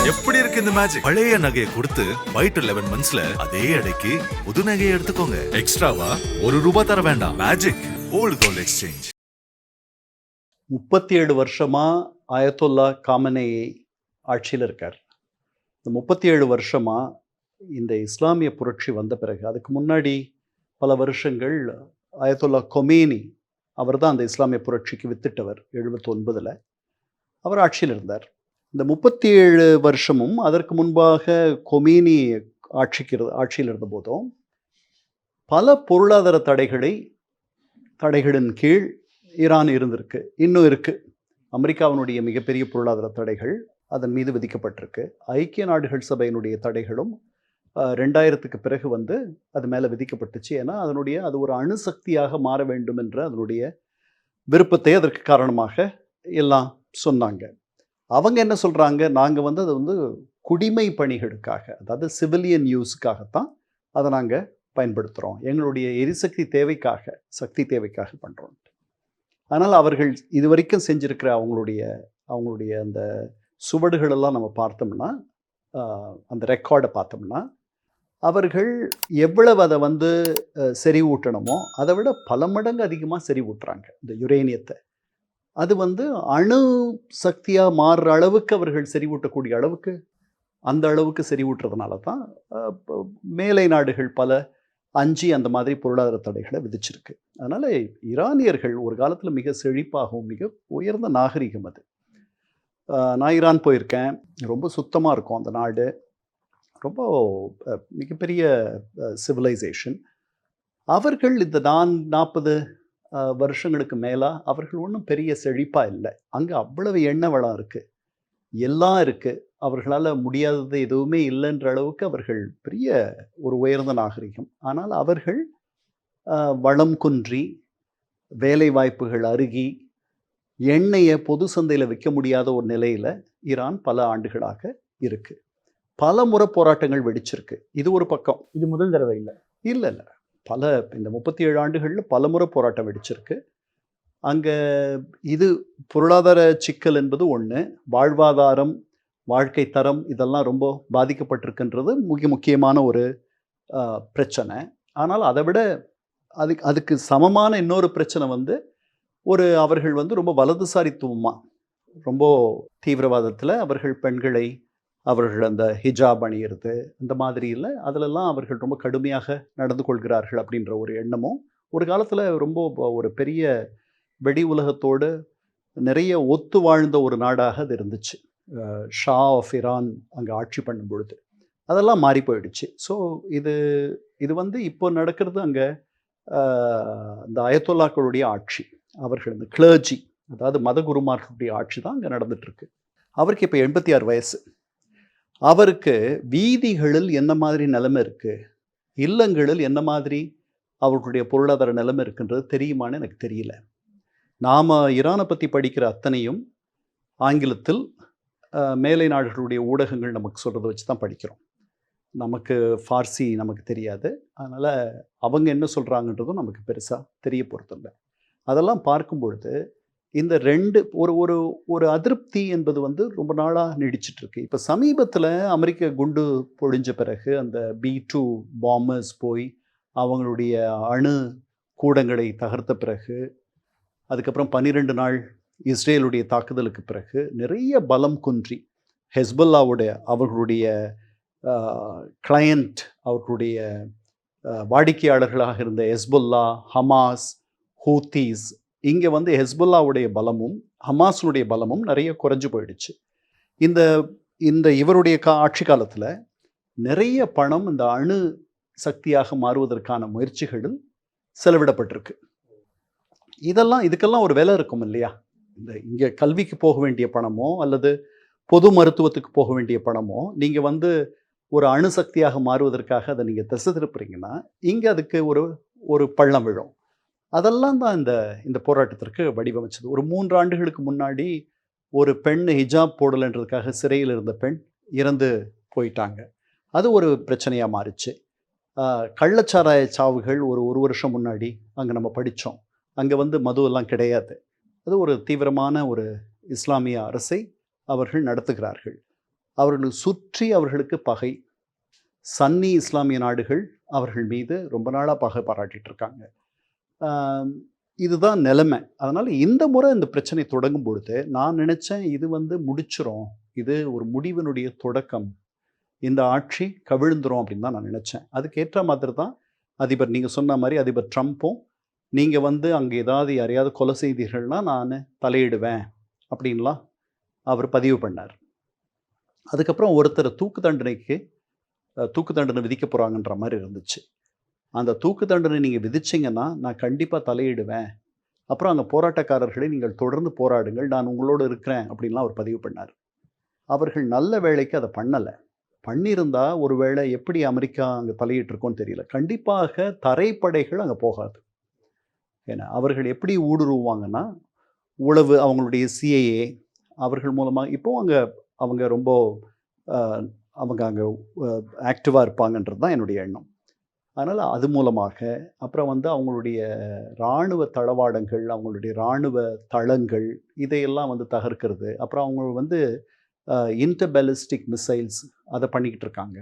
எப்படி இருக்கு இந்த மேஜிக்? பழைய நகையை கொடுத்து ஒயிட் 11 மந்த்ஸ்ல அதே அடைக்கு புது நகையை எடுத்துக்கோங்க. எக்ஸ்ட்ராவா ₹1 தர வேண்டாம். Magic old gold exchange. 37 வருஷமா ஆயத்தொல்லா காமனேயி ஆட்சியில் இருக்கார். இந்த 37 வருஷமா இந்த இஸ்லாமிய புரட்சி வந்த பிறகு, அதுக்கு முன்னாடி பல வருஷங்கள் ஆயத்தொல்லா கொமேனி அவர் தான் அந்த இஸ்லாமிய புரட்சிக்கு வித்திட்டவர். 79ல் அவர் ஆட்சியில் இருந்தார். இந்த 37 வருஷமும் அதற்கு முன்பாக கொமேனி ஆட்சியில் இருந்தபோதும் பல பொருளாதார தடைகளின் கீழ் ஈரான் இருந்திருக்கு, இன்னும் இருக்குது. அமெரிக்காவினுடைய மிகப்பெரிய பொருளாதார தடைகள் அதன் மீது விதிக்கப்பட்டிருக்கு. ஐக்கிய நாடுகள் சபையினுடைய தடைகளும் 2000க்கு பிறகு அது மேலே விதிக்கப்பட்டுச்சு. ஏன்னா அது ஒரு அணுசக்தியாக மாற வேண்டும் என்ற அதனுடைய விருப்பத்தை அதற்கு காரணமாக எல்லாம் சொன்னாங்க. அவங்க என்ன சொல்கிறாங்க, நாங்கள் அதை குடிமை பணிகளுக்காக, அதாவது சிவிலியன் யூஸுக்காகத்தான் அதை நாங்கள் பயன்படுத்துகிறோம், எங்களுடைய எரிசக்தி தேவைக்காக, சக்தி தேவைக்காக பண்ணுறோம். அதனால் அவர்கள் இதுவரைக்கும் செஞ்சிருக்கிற அவங்களுடைய அந்த சுவடுகளெல்லாம் நம்ம பார்த்தோம்னா, அந்த ரெக்கார்டை பார்த்தோம்னா, அவர்கள் எவ்வளவு அதை செறிவூட்டணுமோ அதை விட பல மடங்கு அதிகமாக செறிவூட்டுறாங்க இந்த யுரேனியத்தை. அது அணு சக்தியாக மாறுற அளவுக்கு அவர்கள் செறிவூட்டக்கூடிய அளவுக்கு, அந்த அளவுக்கு செறிவூட்டுறதுனால தான் மேலை நாடுகள் பல அஞ்சி அந்த மாதிரி பொருளாதார தடைகளை விதிச்சிருக்கு. அதனால் ஈரானியர்கள் ஒரு காலத்தில் மிக செழிப்பாகவும் மிக உயர்ந்த நாகரிகம் அது. நான் ஈரான் போயிருக்கேன். ரொம்ப சுத்தமாக இருக்கும் அந்த நாடு. ரொம்ப மிகப்பெரிய சிவிலைசேஷன். அவர்கள் இந்த 40 வருஷங்களுக்கு மேலாக அவர்கள் ஒன்றும் பெரிய செழிப்பாக இல்லை. அங்கே அவ்வளவு எண்ணெய் வளம் இருக்குது, எல்லாம் இருக்குது. அவர்களால் முடியாதது எதுவுமே இல்லைன்ற அளவுக்கு அவர்கள் பெரிய ஒரு உயர்ந்த நாகரிகம். ஆனால் அவர்கள் வளம் குன்றி, வேலை வாய்ப்புகள் அருகி, எண்ணெயை பொது சந்தையில் விற்க முடியாத ஒரு நிலையில் ஈரான் பல ஆண்டுகளாக இருக்குது. பல முறை போராட்டங்கள் வெடிச்சிருக்கு. இது ஒரு பக்கம். இது முதல் தடவை இல்லை. இல்லை, இந்த 37 ஆண்டுகளில் பல முறை போராட்டம் வெடிச்சிருக்கு. அங்கே இது பொருளாதார சிக்கல் என்பது ஒன்று, வாழ்வாதாரம், வாழ்க்கை தரம் இதெல்லாம் ரொம்ப பாதிக்கப்பட்டிருக்குன்றது முக்கியமான ஒரு பிரச்சனை. ஆனால் அதை விட அதுக்கு சமமான இன்னொரு பிரச்சனை அவர்கள் ரொம்ப வலதுசாரித்துவமாக, ரொம்ப தீவிரவாதத்தில் அவர்கள் பெண்களை, அவர்கள் அந்த ஹிஜாப் அணியிறது, அந்த மாதிரி இல்லை, அதிலெல்லாம் அவர்கள் ரொம்ப கடுமையாக நடந்து கொள்கிறார்கள் அப்படின்ற ஒரு எண்ணமும் ஒரு காலத்தில் ரொம்ப ஒரு பெரிய வெடி உலகத்தோடு நிறைய ஒத்து வாழ்ந்த ஒரு நாடாக அது இருந்துச்சு. ஷா ஆஃப் ஈரான் அங்கே ஆட்சி பண்ணும் பொழுது அதெல்லாம் மாறி போயிடுச்சு. ஸோ இது இப்போ நடக்கிறது அங்கே இந்த அயத்தொல்லாக்களுடைய ஆட்சி, அவர்கள் இந்த கிளர்ஜி, அதாவது மத குருமார்களுடைய ஆட்சி தான் அங்கே நடந்துகிட்ருக்கு. அவருக்கு இப்போ 86 வயசு. அவருக்கு வீதிகளில் என்ன மாதிரி நிலைமை இருக்குது, இல்லங்களில் என்ன மாதிரி அவர்களுடைய பொருளாதார நிலைமை இருக்குன்றது தெரியுமான்னு எனக்கு தெரியல. நாம் ஈரானை பற்றி படிக்கிற அத்தனையும் ஆங்கிலத்தில் மேலை நாடுகளுடைய ஊடகங்கள் நமக்கு சொல்கிறத வச்சு தான் படிக்கிறோம். நமக்கு ஃபார்சி நமக்கு தெரியாது. அதனால் அவங்க என்ன சொல்கிறாங்கன்றதும் நமக்கு பெருசாக தெரிய போகிறதில்லை. அதெல்லாம் பார்க்கும் பொழுது இந்த ஒரு அதிருப்தி என்பது ரொம்ப நாளாக நீடிச்சிட்ருக்கு. இப்போ சமீபத்தில் அமெரிக்க குண்டு பொழிஞ்ச பிறகு அந்த B-2 பாம்பர்ஸ் போய் அவங்களுடைய அணு கூடங்களை தகர்த்த பிறகு, அதுக்கப்புறம் 12 நாள் இஸ்ரேலுடைய தாக்குதலுக்கு பிறகு நிறைய பலம் குன்றி அவர்களுடைய கிளையண்ட், அவர்களுடைய வாடிக்கையாளர்களாக இருந்த ஹெஸ்புல்லா, ஹமாஸ், ஹூத்தீஸ், இங்கே ஹெஸ்புல்லாவுடைய பலமும் ஹமாஸுடைய பலமும் நிறைய குறைஞ்சு போயிடுச்சு. இந்த இவருடைய ஆட்சி காலத்தில் நிறைய பணம் இந்த அணு சக்தியாக மாறுவதற்கான முயற்சிகளில் செலவிடப்பட்டிருக்கு. இதுக்கெல்லாம் ஒரு விலை இருக்கும் இல்லையா? இங்கே கல்விக்கு போக வேண்டிய பணமோ அல்லது பொது மருத்துவத்துக்கு போக வேண்டிய பணமோ நீங்கள் ஒரு அணு சக்தியாக மாறுவதற்காக அதை நீங்கள் திசை திருப்புறீங்கன்னா இங்கே அதுக்கு ஒரு பள்ளம் விழும். அதெல்லாம் தான் இந்த போராட்டத்திற்கு வடிவமைச்சது. ஒரு 3 ஆண்டுகளுக்கு முன்னாடி ஒரு பெண் ஹிஜாப் போடலைன்றதுக்காக சிறையில் இருந்த பெண் இறந்து போயிட்டாங்க. அது ஒரு பிரச்சனையாக மாறிச்சு. கள்ளச்சாராய சாவுகள் ஒரு வருஷம் முன்னாடி அங்கே நம்ம படித்தோம். அங்கே மது எல்லாம் கிடையாது. அது ஒரு தீவிரமான ஒரு இஸ்லாமிய அரசை அவர்கள் நடத்துகிறார்கள். அவர்களை சுற்றி அவர்களுக்கு பகை. சன்னி இஸ்லாமிய நாடுகள் அவர்கள் மீது ரொம்ப நாளாக பகை பாராட்டிட்டு இருக்காங்க. ஆம், இதுதான் நிலைமை. அதனால் இந்த முறை இந்த பிரச்சனை தொடங்கும் பொழுது நான் நினச்சேன், இது முடிச்சிரும், இது ஒரு முடிவினுடைய தொடக்கம், இந்த ஆட்சி கவிழ்ந்துரும் அப்படின்னு தான் நான் நினச்சேன். அதுக்கேற்ற மாதிரி தான் அதிபர், நீங்கள் சொன்ன மாதிரி அதிபர் ட்ரம்ப்பும், நீங்கள் அங்கே ஏதாவது யாரையாவது கொலை செய்தீர்கள்னா நான் தலையிடுவேன் அப்படின்லாம் அவர் பதிவு பண்ணார். அதுக்கப்புறம் ஒருத்தர் தூக்கு தண்டனை விதிக்க போகிறாங்கன்ற மாதிரி இருந்துச்சு. அந்த தூக்கு தண்டனை நீங்கள் விதிச்சிங்கன்னா நான் கண்டிப்பாக தலையிடுவேன், அப்புறம் அந்த போராட்டக்காரர்களை நீங்கள் தொடர்ந்து போராடுங்கள், நான் உங்களோடு இருக்கிறேன் அப்படின்லாம் அவர் பதிவு பண்ணார். அவர்கள் நல்ல வேளைக்கு அதை பண்ணலை. பண்ணியிருந்தா ஒருவேளை எப்படி அமெரிக்கா அங்கே தலையிட்டிருக்கோன்னு தெரியல. கண்டிப்பாக தரைப்படைகள் அங்கே போகாது. ஏன்னா அவர்கள் எப்படி ஊடுருவாங்கன்னா, உளவு, அவங்களுடைய சிஐஏ அவர்கள் மூலமாக இப்போ அவங்க ரொம்ப அவங்க அங்கே ஆக்டிவாக இருப்பாங்கன்றது தான் என்னுடைய எண்ணம். அதனால் அது மூலமாக, அப்புறம் அவங்களுடைய இராணுவ தளவாடங்கள், அவங்களுடைய இராணுவ தளங்கள், இதையெல்லாம் தகர்க்கிறது. அப்புறம் அவங்க இன்டர்பெலிஸ்டிக் மிசைல்ஸ் அதை பண்ணிக்கிட்டு இருக்காங்க.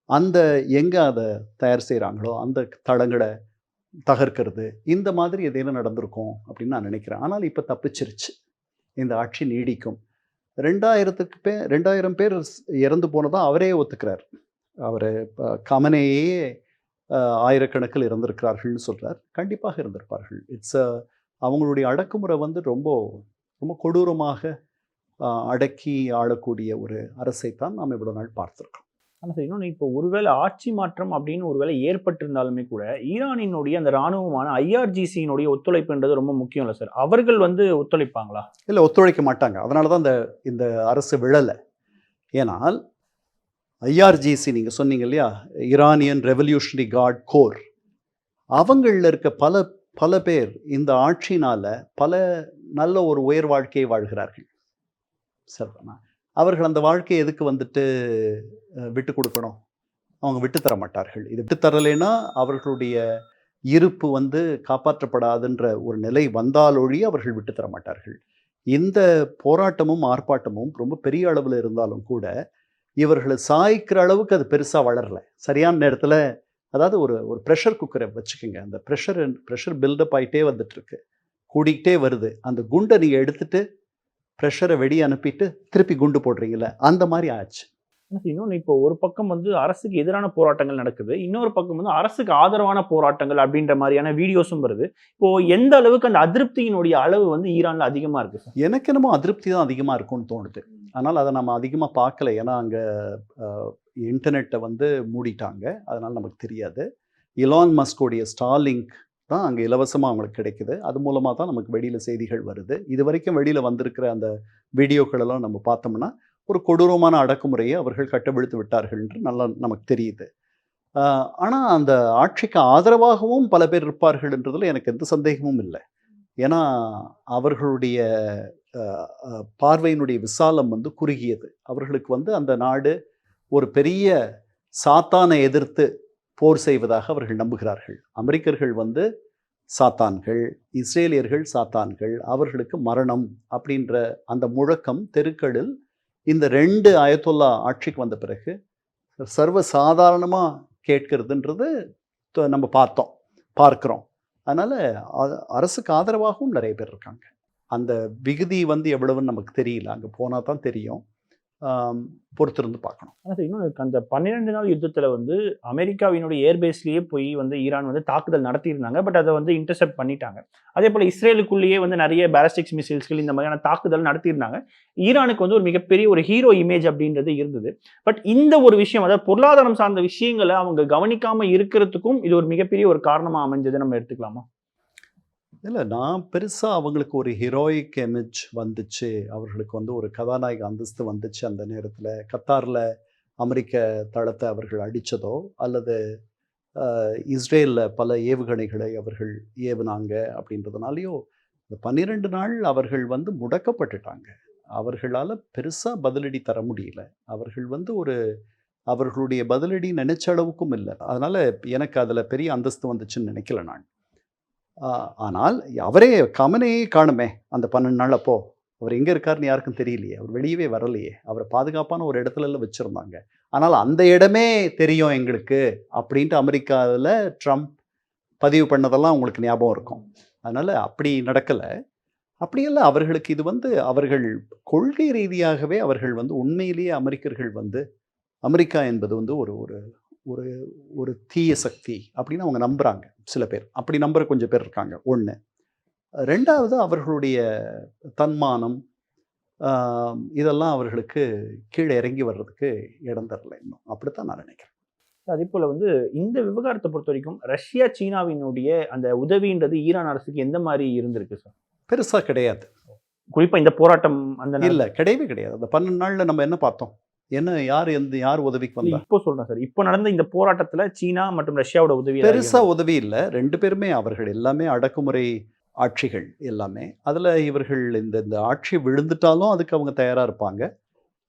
அந்த எங்கே அதை தயார் செய்கிறாங்களோ அந்த தளங்களை தகர்க்கிறது, இந்த மாதிரி எதேனும் நடந்திருக்கும் அப்படின்னு நான் நினைக்கிறேன். ஆனால் இப்போ தப்பிச்சிருச்சு, இந்த ஆட்சி நீடிக்கும். 2000 பேர் இறந்து போனதான் அவரே ஒத்துக்கிறார். அவர் கமனேயே ஆயிரக்கணக்கில் இறந்திருக்கிறார்கள்னு சொல்கிறார். கண்டிப்பாக இருந்திருப்பார்கள். அவங்களுடைய அடக்குமுறை ரொம்ப ரொம்ப கொடூரமாக அடக்கி ஆளக்கூடிய ஒரு அரசைத்தான் நாம் இவ்வளோ நாள் பார்த்துருக்கோம். ஆனால் சார், இன்னொன்று, இப்போ ஒருவேளை ஆட்சி மாற்றம் அப்படின்னு ஒருவேளை ஏற்பட்டிருந்தாலுமே கூட ஈரானினுடைய அந்த இராணுவமான ஐஆர்ஜிசியினுடைய ஒத்துழைப்புன்றது ரொம்ப முக்கியம் இல்லை சார்? அவர்கள் ஒத்துழைப்பாங்களா? இல்லை, ஒத்துழைக்க மாட்டாங்க. அதனால தான் இந்த அரசு விழலை. ஏனால் ஐஆர்ஜிசி நீங்கள் சொன்னீங்க இல்லையா, ஈரானியன் ரெவல்யூஷனரி கார்ட் கோர், அவங்களில் இருக்க பல பேர் இந்த ஆட்சினால் பல நல்ல ஒரு உயர் வாழ்க்கையை வாழ்கிறார்கள். சரிதானா? அவர்கள் அந்த வாழ்க்கையை எதுக்கு விட்டு கொடுக்கணும்? அவங்க விட்டு தர மாட்டார்கள். இது விட்டு தரலைன்னா அவர்களுடைய இருப்பு காப்பாற்றப்படாதுன்ற ஒரு நிலை வந்தாலொழி அவர்கள் விட்டு தர மாட்டார்கள். இந்த போராட்டமும் ஆர்ப்பாட்டமும் ரொம்ப பெரிய அளவில் இருந்தாலும் கூட இவர்களை சாய்க்கிற அளவுக்கு அது பெருசாக வளரலை. சரியான நேரத்தில், அதாவது ஒரு ப்ரெஷர் குக்கரை வச்சுக்கோங்க, அந்த ப்ரெஷர் பில்டப் ஆகிட்டே வந்துட்டுருக்கு, கூடிக்கிட்டே வருது. அந்த குண்டை நீங்கள் எடுத்துகிட்டு ப்ரெஷரை வெளியே அனுப்பிட்டு திருப்பி குண்டு போடுறீங்களே, அந்த மாதிரி ஆச்சு. இன்னொன்று, இப்போ ஒரு பக்கம் அரசுக்கு எதிரான போராட்டங்கள் நடக்குது, இன்னொரு பக்கம் அரசுக்கு ஆதரவான போராட்டங்கள் அப்படின்ற மாதிரியான வீடியோஸும் வருது. இப்போ எந்த அளவுக்கு அந்த அதிருப்தியினுடைய அளவு ஈரான்ல அதிகமாக இருக்குது சார்? எனக்கு என்னமோ அதிருப்தி தான் அதிகமாக இருக்கும்னு தோணுது. ஆனால் அதை நம்ம அதிகமாக பார்க்கல. ஏன்னா அங்கே இன்டர்நெட்டை மூடிட்டாங்க, அதனால் நமக்கு தெரியாது. இலான் மஸ்கோடைய ஸ்டார்லிங்க் தான் அங்கே இலவசமாக அவங்களுக்கு கிடைக்குது. அது மூலமாக தான் நமக்கு வெளியில் செய்திகள் வருது. இது வரைக்கும் வெளியில் வந்திருக்கிற அந்த வீடியோக்களெல்லாம் நம்ம பார்த்தோம்னா ஒரு கொடூரமான அடக்குமுறையை அவர்கள் கட்டவிழ்த்து விட்டார்கள் என்று நல்லா நமக்கு தெரியுது. ஆனால் அந்த ஆட்சிக்கு ஆதரவாகவும் பல பேர் இருப்பார்கள் என்றதில் எனக்கு எந்த சந்தேகமும் இல்லை. ஏன்னா அவர்களுடைய பார்வையினுடைய விசாலம் குறுகியது. அவர்களுக்கு அந்த நாடு ஒரு பெரிய சாத்தானை எதிர்த்து போர் செய்வதாக அவர்கள் நம்புகிறார்கள். அமெரிக்கர்கள் சாத்தான்கள், இஸ்ரேலியர்கள் சாத்தான்கள், அவர்களுக்கு மரணம் அப்படின்ற அந்த முழக்கம் தெருக்களில் இந்த 2 அயத்தொல்லா ஆட்சிக்கு வந்த பிறகு சர்வசாதாரணமாக கேட்கிறதுன்றது நம்ம பார்க்குறோம். அதனால் அரசுக்கு ஆதரவாகவும் நிறைய பேர் இருக்காங்க. அந்த விகுதி எவ்வளவுன்னு நமக்கு தெரியல, அங்கே போனால் தான் தெரியும். பொறுத்திருந்து பார்க்கணும். ஆனால் இன்னொன்று, அந்த 12 நாள் யுத்தத்தில் அமெரிக்காவினுடைய ஏர்பேஸ்லேயே போய் ஈரான் தாக்குதல் நடத்தியிருந்தாங்க. பட் அதை இன்டர்செப்ட் பண்ணிட்டாங்க. அதே போல் இஸ்ரேலுக்குள்ளேயே நிறைய பேலிஸ்டிக்ஸ் மிசைல்ஸ்கள் இந்த மாதிரியான தாக்குதல் நடத்தியிருந்தாங்க. ஈரானுக்கு ஒரு மிகப்பெரிய ஒரு ஹீரோ இமேஜ் அப்படின்றது இருந்தது. பட் இந்த ஒரு விஷயம், அதாவது பொருளாதாரம் சார்ந்த விஷயங்களை அவங்க கவனிக்காமல் இருக்கிறதுக்கும் இது ஒரு மிகப்பெரிய ஒரு காரணமாக அமைஞ்சது நம்ம எடுத்துக்கலாமா? இல்லை, நான் பெருசாக அவங்களுக்கு ஒரு ஹீரோயிக் இமேஜ் வந்துச்சு, அவர்களுக்கு ஒரு கதாநாயக அந்தஸ்து வந்துச்சு அந்த நேரத்தில். கத்தாரில் அமெரிக்க தளத்தை அவர்கள் அடித்ததோ அல்லது இஸ்ரேலில் பல ஏவுகணைகளை அவர்கள் ஏவுனாங்க அப்படின்றதுனாலையோ இந்த 12 நாள் அவர்கள் முடக்கப்பட்டுட்டாங்க. அவர்களால் பெருசாக பதிலடி தர முடியல. அவர்கள் அவர்களுடைய பதிலடி நினைச்ச அளவுக்கும் இல்லை. அதனால் எனக்கு அதில் பெரிய அந்தஸ்து வந்துச்சுன்னு நினைக்கல நான். ஆனால் அவரே கமனையே காணுமே அந்த 12 நாள். அப்போது அவர் எங்கே இருக்காருன்னு யாருக்கும் தெரியலையே, அவர் வெளியவே வரலையே, அவரை பாதுகாப்பான ஒரு இடத்துல வச்சுருந்தாங்க. ஆனால் அந்த இடமே தெரியும் எங்களுக்கு அப்படின்ட்டு அமெரிக்காவில் ட்ரம்ப் பதிவு பண்ணதெல்லாம் உங்களுக்கு ஞாபகம் இருக்கும். அதனால் அப்படி நடக்கலை. அப்படியெல்லாம் அவர்களுக்கு இது அவர்கள் கொள்கை ரீதியாகவே அவர்கள் உண்மையிலேயே அமெரிக்கர்கள் அமெரிக்கா என்பது ஒரு ஒரு ஒரு ஒரு தீய சக்தி அப்படின்னு அவங்க நம்புகிறாங்க. சில பேர் அப்படி நம்புகிற கொஞ்சம் பேர் இருக்காங்க. ஒன்று. ரெண்டாவது, அவர்களுடைய தன்மானம் இதெல்லாம் அவர்களுக்கு கீழே இறங்கி வர்றதுக்கு இடம் தரல இன்னும். அப்படித்தான் நான் நினைக்கிறேன். அதே போல இந்த விவகாரத்தை பொறுத்த வரைக்கும் ரஷ்யா சீனாவினுடைய அந்த உதவின்றது ஈரான் அரசுக்கு எந்த மாதிரி இருந்திருக்கு சார்? பெருசாக கிடையாது. குறிப்பா இந்த போராட்டம் அந்த இல்லை, கிடையவே கிடையாது. அந்த 12 நாளில் நம்ம என்ன பார்த்தோம்? என்ன யார் உதவிக்கு வந்தா? இப்போ சொல்றேன் சார், இப்போ நடந்த இந்த போராட்டத்துல சீனா மற்றும் ரஷ்யாவோட உதவி பெருசா உதவி இல்லை. 2 பேருமே அவர்கள் எல்லாமே அடக்குமுறை ஆட்சிகள் எல்லாமே. அதில் இவர்கள் இந்த ஆட்சி விழுந்துட்டாலும் அதுக்கு அவங்க தயாராக இருப்பாங்க.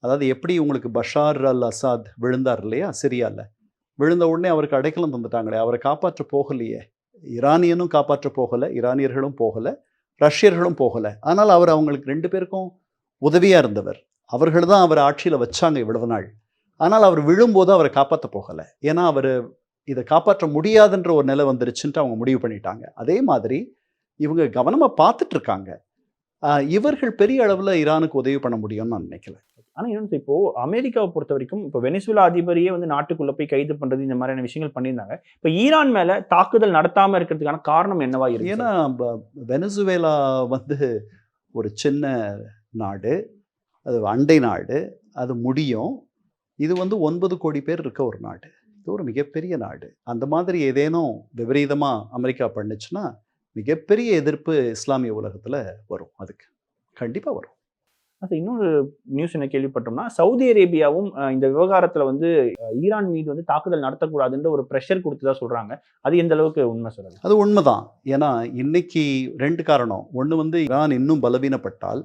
அதாவது எப்படி உங்களுக்கு பஷார் அல் அசாத் விழுந்தார் இல்லையா சிரியாவில், விழுந்த உடனே அவருக்கு அடைக்கலம் தந்துட்டாங்களே, அவரை காப்பாற்ற போகலையே. ஈரானியனும் காப்பாற்ற போகலை, ஈரானியர்களும் போகலை, ரஷ்யர்களும் போகலை. ஆனால் அவர் அவங்களுக்கு 2 பேருக்கும் உதவியாக இருந்தவர். அவர்கள் தான் அவரை ஆட்சியில் வச்சாங்க இவ்வளவு நாள். ஆனால் அவர் விழும்போது அவரை காப்பாற்ற போகலை. ஏன்னா அவர் இதை காப்பாற்ற முடியாதுன்ற ஒரு நிலை வந்துருச்சுன்ட்டு அவங்க முடிவு பண்ணிட்டாங்க. அதே மாதிரி இவங்க கவனமாக பார்த்துட்டு இருக்காங்க. இவர்கள் பெரிய அளவில் ஈரானுக்கு உதவி பண்ண முடியும்னு நான் நினைக்கல. ஆனால் இன்னொன்று, இப்போ அமெரிக்காவை பொறுத்த வரைக்கும் இப்போ வெனிசுலா அதிபரையே நாட்டுக்குள்ளே போய் கைது பண்ணுறது இந்த மாதிரியான விஷயங்கள் பண்ணியிருந்தாங்க. இப்போ ஈரான் மேலே தாக்குதல் நடத்தாமல் இருக்கிறதுக்கான காரணம் என்னவா இருக்கு? ஏன்னா வெனிசுவேலா ஒரு சின்ன நாடு, அது அண்டை நாடு, அது முடியும். இது 9 கோடி பேர் இருக்க ஒரு நாடு. இது ஒரு மிகப்பெரிய நாடு. அந்த மாதிரி ஏதேனும் விபரீதமாக அமெரிக்கா பண்ணுச்சுன்னா மிகப்பெரிய எதிர்ப்பு இஸ்லாமிய உலகத்தில் வரும். அதுக்கு கண்டிப்பாக வரும். அது இன்னொரு நியூஸ் என்ன கேள்விப்பட்டோம்னா, சவுதி அரேபியாவும் இந்த விவகாரத்தில் ஈரான் மீது தாக்குதல் நடத்தக்கூடாதுன்ற ஒரு ப்ரெஷர் கொடுத்ததா சொல்கிறாங்க. அது எந்த அளவுக்கு உண்மை சொல்லுங்க? அது உண்மைதான். ஏன்னா இன்னைக்கு 2 காரணம். ஒன்று ஈரான் இன்னும் பலவீனப்பட்டால்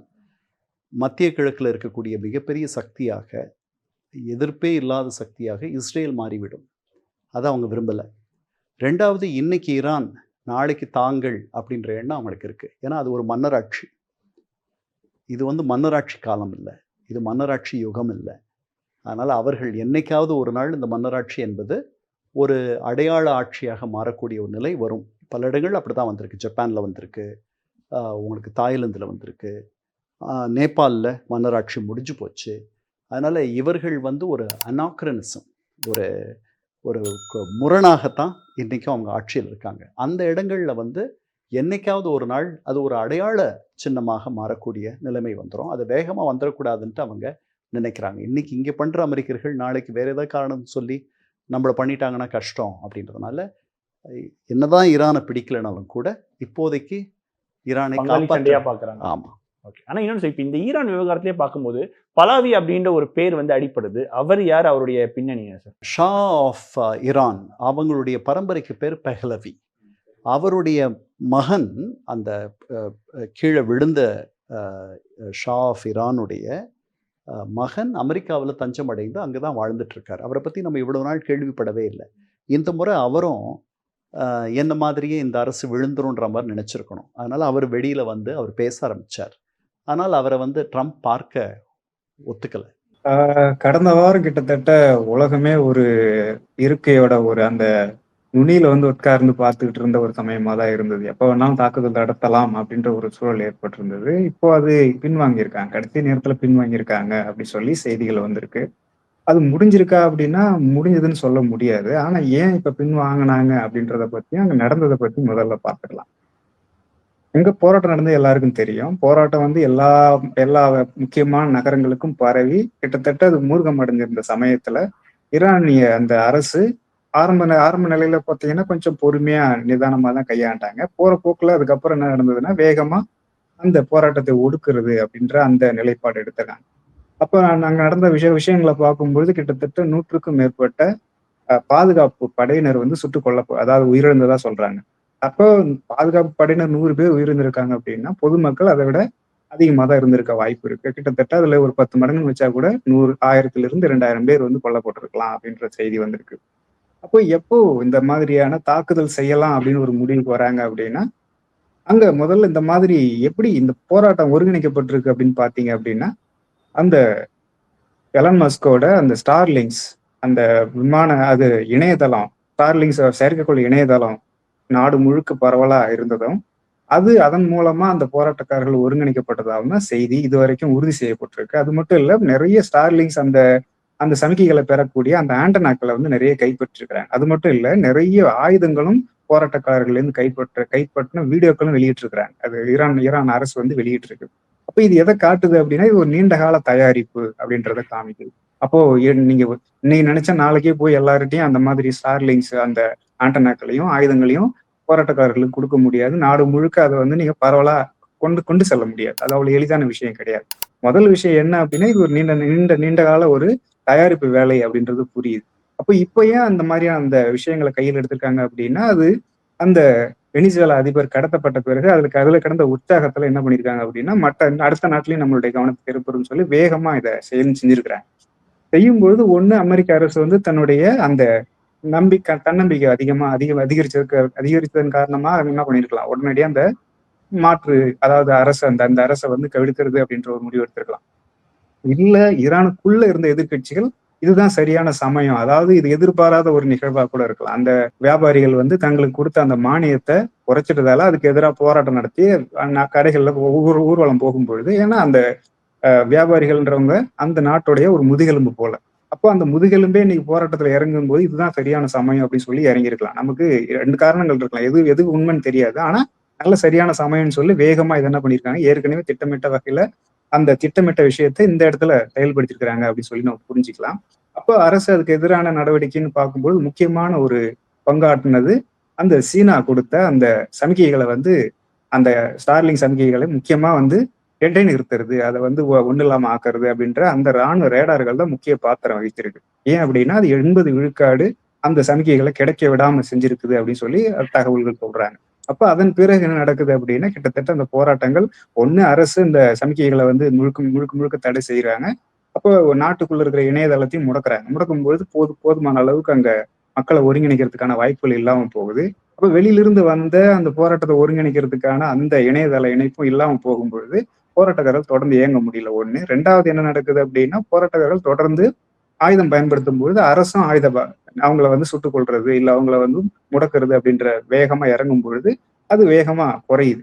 மத்திய கிழக்கில் இருக்கக்கூடிய மிகப்பெரிய சக்தியாக, எதிர்ப்பே இல்லாத சக்தியாக இஸ்ரேல் மாறிவிடும். அதை அவங்க விரும்பலை. ரெண்டாவது, இன்னைக்கு ஈரான் நாளைக்கு தாங்கள் அப்படின்ற எண்ணம் அவங்களுக்கு இருக்குது. ஏன்னா அது ஒரு மன்னராட்சி. இது மன்னராட்சி காலம் இல்லை, இது மன்னராட்சி யுகம் இல்லை. அதனால் அவர்கள் என்னைக்காவது ஒரு நாள் இந்த மன்னராட்சி என்பது ஒரு அடையாள ஆட்சியாக மாறக்கூடிய ஒரு நிலை வரும். பல இடங்கள் அப்படி தான் வந்திருக்கு. ஜப்பானில் வந்திருக்கு, உங்களுக்கு தாய்லாந்தில் வந்திருக்கு, நேபாளில் மன்னராட்சி முடிஞ்சு போச்சு. அதனால் இவர்கள் ஒரு அனாக்ரனிசம், ஒரு ஒரு முரணாகத்தான் இன்றைக்கும் அவங்க ஆட்சியில் இருக்காங்க. அந்த இடங்களில் என்னைக்காவது ஒரு நாள் அது ஒரு அடையாள சின்னமாக மாறக்கூடிய நிலைமை வந்துடும். அது வேகமாக வந்துடக்கூடாதுன்ட்டு அவங்க நினைக்கிறாங்க. இன்றைக்கி இங்கே பண்ணுற அமெரிக்கர்கள் நாளைக்கு வேறு ஏதாவது காரணம் சொல்லி நம்மளை பண்ணிட்டாங்கன்னா கஷ்டம் அப்படின்றதுனால என்னதான் ஈரானை பிடிக்கலைனாலும் கூட இப்போதைக்கு ஈரானை பார்க்குறாங்க. ஆமாம். ஓகே. ஆனால் இன்னொன்று, இப்போ இந்த ஈரான் விவகாரத்திலே பார்க்கும்போது பலாவி அப்படின்ற ஒரு பேர் அடிப்படுது. அவர் யார்? அவருடைய பின்னணி சார்? ஷா ஆஃப் ஈரான், அவங்களுடைய பரம்பரைக்கு பேர் பெஹ்லவி. அவருடைய மகன், அந்த கீழே விழுந்த ஷா ஆஃப் ஈரானுடைய மகன் அமெரிக்காவில் தஞ்சம் அடைந்து அங்கே தான் வாழ்ந்துட்டுருக்கார். அவரை பற்றி நம்ம இவ்வளோ நாள் கேள்விப்படவே இல்லை. இந்த முறை அவரும் என்ன மாதிரியே இந்த அரசு விழுந்துருன்ற மாதிரி நினச்சிருக்கணும். அதனால் அவர் வெளியில் அவர் பேச ஆரம்பித்தார். ஆனால் அவரை ட்ரம்ப் பார்க்க ஒத்துக்கலை. கடந்த வாரம் கிட்டத்தட்ட உலகமே ஒரு இருக்கையோட அந்த நுனியில உட்கார்ந்து பார்த்துக்கிட்டு இருந்த ஒரு சமயமா தான் இருந்தது. எப்போ வேணாலும் தாக்குதல் நடத்தலாம் அப்படின்ற ஒரு சூழல் ஏற்பட்டிருந்தது. இப்போ அது பின்வாங்கியிருக்காங்க, கடைசி நேரத்துல பின்வாங்கியிருக்காங்க அப்படி சொல்லி செய்திகள் வந்திருக்கு. அது முடிஞ்சிருக்கா அப்படின்னா முடிஞ்சதுன்னு சொல்ல முடியாது. ஆனா ஏன் இப்ப பின்வாங்கினாங்க அப்படின்றத பத்தியும் அங்க நடந்ததை பத்தி முதல்ல பார்த்துக்கலாம். எங்க போராட்டம் நடந்தது எல்லாருக்கும் தெரியும். போராட்டம் எல்லா முக்கியமான நகரங்களுக்கும் பரவி கிட்டத்தட்ட அது மூர்க்கம் அடைஞ்சிருந்த சமயத்துல ஈரானிய அந்த அரசு ஆரம்ப நிலையில பார்த்தீங்கன்னா கொஞ்சம் பொறுமையா நிதானமா தான் கையாண்டாங்க. போற போக்குல அதுக்கப்புறம் என்ன நடந்ததுன்னா வேகமா அந்த போராட்டத்தை ஒடுக்குறது அப்படின்ற அந்த நிலைப்பாடு எடுத்துட்டாங்க. அப்ப நாங்க நடந்த விஷயங்களை பார்க்கும்பொழுது கிட்டத்தட்ட 100க்கும் மேற்பட்ட பாதுகாப்பு படையினர் சுட்டுக் கொல்ல, அதாவது உயிரிழந்ததா சொல்றாங்க. அப்போ பாதுகாப்பு படையினர் 100 பேர் உயிரிழந்திருக்காங்க அப்படின்னா பொதுமக்கள் அதை விட அதிகமாக தான் இருந்திருக்க வாய்ப்பு இருக்கு. கிட்டத்தட்ட அதுல ஒரு 10 மடங்குன்னு வச்சா கூட 1000 2000 பேர் கொல்லப்பட்டிருக்கலாம் அப்படின்ற செய்தி வந்திருக்கு. அப்போ எப்போ இந்த மாதிரியான தாக்குதல் செய்யலாம் அப்படின்னு ஒரு முடிவுக்கு வராங்க அப்படின்னா அங்க முதல்ல இந்த மாதிரி எப்படி இந்த போராட்டம் ஒருங்கிணைக்கப்பட்டிருக்கு அப்படின்னு பாத்தீங்க அப்படின்னா, அந்த எலன் மஸ்கோட அந்த ஸ்டார்லிங்ஸ் அந்த அது இணையதளம், ஸ்டார்லிங்ஸ் செயற்கைக்கோள் இணையதளம் நாடு முழுக்க பரவலா இருந்ததும், அதன் மூலமா அந்த போராட்டக்காரர்கள் ஒருங்கிணைக்கப்பட்டதாகவும் தான் செய்தி இதுவரைக்கும் உறுதி செய்யப்பட்டிருக்கு. அது மட்டும் இல்ல, நிறைய ஸ்டார்லிங்ஸ் அந்த அந்த சமிக்கைகளை பெறக்கூடிய அந்த ஆண்டனாக்களை வந்து நிறைய கைப்பற்றிருக்கிறாங்க. அது மட்டும் இல்ல, நிறைய ஆயுதங்களும் போராட்டக்காரர்கள் இருந்து கைப்பற்றின வீடியோக்களும் வெளியிட்டிருக்கிறாங்க. அது ஈரான் அரசு வந்து வெளியிட்டிருக்கு. அப்ப இது எதை காட்டுது அப்படின்னா, இது ஒரு நீண்ட கால தயாரிப்பு அப்படின்றத காமிக்குது. அப்போ நீங்க இன்னைக்கு நினைச்சா நாளைக்கே போய் எல்லார்கிட்டையும் அந்த மாதிரி ஸ்டார்லிங்ஸ் அந்த ஆண்டனாக்களையும் ஆயுதங்களையும் போராட்டக்காரர்களுக்கு கொடுக்க முடியாது. நாடு முழுக்க அதை வந்து நீங்க பரவலா கொண்டு செல்ல முடியாது. அது அவ்வளவு எளிதான விஷயம் கிடையாது. முதல் விஷயம் என்ன அப்படின்னா, இது ஒரு நீண்ட நீண்ட நீண்ட கால ஒரு தயாரிப்பு வேலை அப்படின்றது புரியுது. அப்போ இப்ப ஏன் அந்த மாதிரியான அந்த விஷயங்களை கையில் எடுத்திருக்காங்க அப்படின்னா, அது அந்த வெனிசுவேலா அதிபர் கடத்தப்பட்ட பிறகு அதுல கடந்த உற்சாகத்துல என்ன பண்ணிருக்காங்க அப்படின்னா, அடுத்த நாட்டிலையும் நம்மளுடைய கவனத்தை திருப்பணும்னு சொல்லி வேகமா இதை செஞ்சிருக்கிறாங்க. செய்யும்பொழுது ஒண்ணு அமெரிக்க அரசு வந்து தன்னுடைய அந்த தன்னம்பிக்கை அதிகரிச்சதன் காரணமா என்ன பண்ணிருக்கலாம், உடனடியா அந்த அதாவது அந்த அரசை வந்து கவிழ்க்கிறது அப்படின்ற ஒரு முடிவு எடுத்திருக்கலாம். இல்ல, ஈரானுக்குள்ள இருந்த எதிர்கட்சிகள் இதுதான் சரியான சமயம், அதாவது இது எதிர்பாராத ஒரு நிகழ்வா கூட இருக்கலாம். அந்த வியாபாரிகள் வந்து தங்களுக்கு கொடுத்த அந்த மானியத்தை குறைச்சிட்டதால அதுக்கு எதிராக போராட்டம் நடத்தி கடைகள்ல ஊர்வலம் போகும்பொழுது, ஏன்னா அந்த வியாபாரிகள்ன்றவங்க அந்த நாட்டுடைய ஒரு முதுகெலும்பு போல. அப்போ அந்த முதுகெலும்பே இன்னைக்கு போராட்டத்துல இறங்கும் போது இதுதான் சரியான சமயம் அப்படின்னு சொல்லி இறங்கியிருக்கலாம். நமக்கு 2 காரணங்கள் இருக்கலாம், எது உண்மைன்னு தெரியாது. ஆனா நல்ல சரியான சமயம்னு சொல்லி வேகமா இது என்ன பண்ணிருக்காங்க, ஏற்கனவே திட்டமிட்ட வகையில அந்த திட்டமிட்ட விஷயத்தை இந்த இடத்துல செயல்படுத்திருக்கிறாங்க அப்படின்னு சொல்லி நம்ம புரிஞ்சுக்கலாம். அப்போ அரசு அதுக்கு எதிரான நடவடிக்கைன்னு பார்க்கும்போது முக்கியமான ஒரு பங்காற்றினது அந்த சீனா கொடுத்த அந்த சமிக்கைகளை வந்து, அந்த ஸ்டார்லிங் சமிக்கைகளை முக்கியமா வந்து நிறுத்துறது, அதை வந்து ஒண்ணு இல்லாம ஆக்குறது அப்படின்ற அந்த ராணுவ ரேடார்கள் தான் முக்கிய பாத்திரம் வகித்திருக்கு. ஏன் அப்படின்னா, அது 80 விழுக்காடு அந்த சமிக்கைகளை கிடைக்க விடாம செஞ்சிருக்குது அப்படின்னு சொல்லி தகவல்கள் சொல்றாங்க. அப்ப அதன் பிறகு என்ன நடக்குது அப்படின்னா, கிட்டத்தட்ட அந்த போராட்டங்கள் ஒண்ணு அரசு இந்த சமிக்கைகளை வந்து முழுக்க தடை செய்யறாங்க. அப்போ நாட்டுக்குள்ள இருக்கிற இணையதளத்தையும் முடக்குறாங்க. முடக்கும்போது போதுமான அளவுக்கு அங்க மக்களை ஒருங்கிணைக்கிறதுக்கான வாய்ப்புகள் இல்லாம போகுது. அப்ப வெளியிலிருந்து வந்த அந்த போராட்டத்தை ஒருங்கிணைக்கிறதுக்கான அந்த இணையதள இணைப்பும் இல்லாம போகும்பொழுது போராட்டக்காரர்கள் தொடர்ந்து இயங்க முடியல. ஒண்ணு. 2வது என்ன நடக்குது அப்படின்னா, போராட்டக்காரர்கள் தொடர்ந்து ஆயுதம் பயன்படுத்தும் பொழுது அரசும் அவங்கள வந்து சுட்டுக் கொள்றது, இல்ல அவங்கள வந்து முடக்கிறது அப்படின்ற வேகமா இறங்கும் பொழுது அது வேகமா குறையுது.